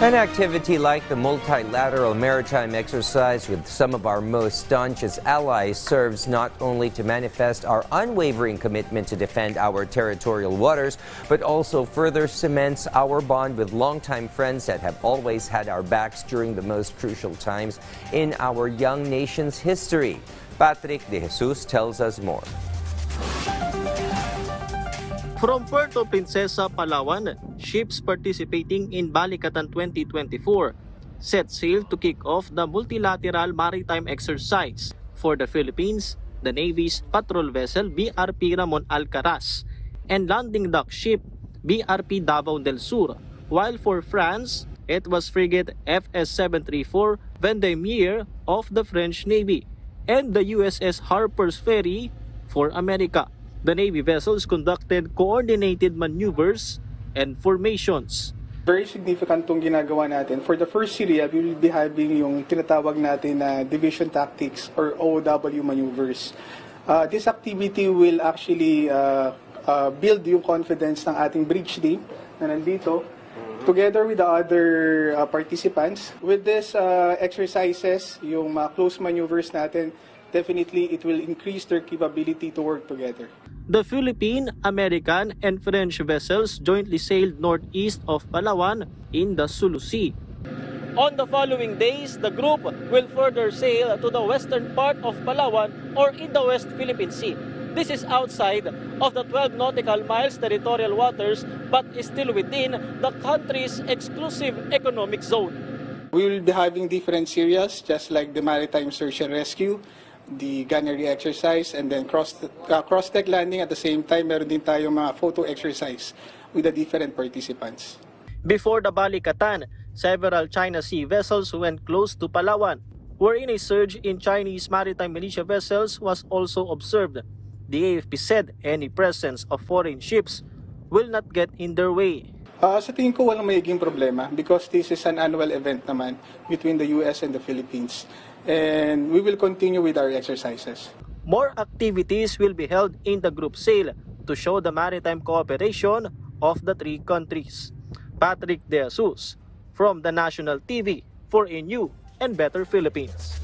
An activity like the multilateral maritime exercise with some of our most staunchest allies serves not only to manifest our unwavering commitment to defend our territorial waters, but also further cements our bond with longtime friends that have always had our backs during the most crucial times in our young nation's history. Patrick De Jesus tells us more. From Puerto Princesa, Palawan, ships participating in Balikatan 2024 set sail to kick off the multilateral maritime exercise. For the Philippines, the Navy's patrol vessel BRP Ramon Alcaraz and landing dock ship BRP Davao del Sur, while for France, it was frigate FS 734 Vendémiaire of the French Navy and the USS Harper's Ferry for America. The Navy vessels conducted coordinated maneuvers and formations. Very significant itong ginagawa natin. For the first Syria, we will be having yung tinatawag natin na division tactics or OW maneuvers. This activity will actually build yung confidence ng ating bridge team na nandito, together with the other participants. With these exercises, yung close maneuvers natin, definitely it will increase their capability to work together. The Philippine, American, and French vessels jointly sailed northeast of Palawan in the Sulu Sea. On the following days, the group will further sail to the western part of Palawan or in the West Philippine Sea. This is outside of the 12 nautical miles territorial waters but is still within the country's exclusive economic zone. We will be having different series, just like the maritime search and rescue, the gunnery exercise, and then cross-deck landing. At the same time, meron din tayong mga photo exercise with the different participants. Before the Balikatan, several China Sea vessels went close to Palawan, wherein a surge in Chinese maritime militia vessels was also observed. The AFP said any presence of foreign ships will not get in their way. Sa tingin ko walang magiging problema because this is an annual event naman between the US and the Philippines. And we will continue with our exercises. More activities will be held in the group sail to show the maritime cooperation of the three countries. Patrick De Jesus from the National TV for a New and Better Philippines.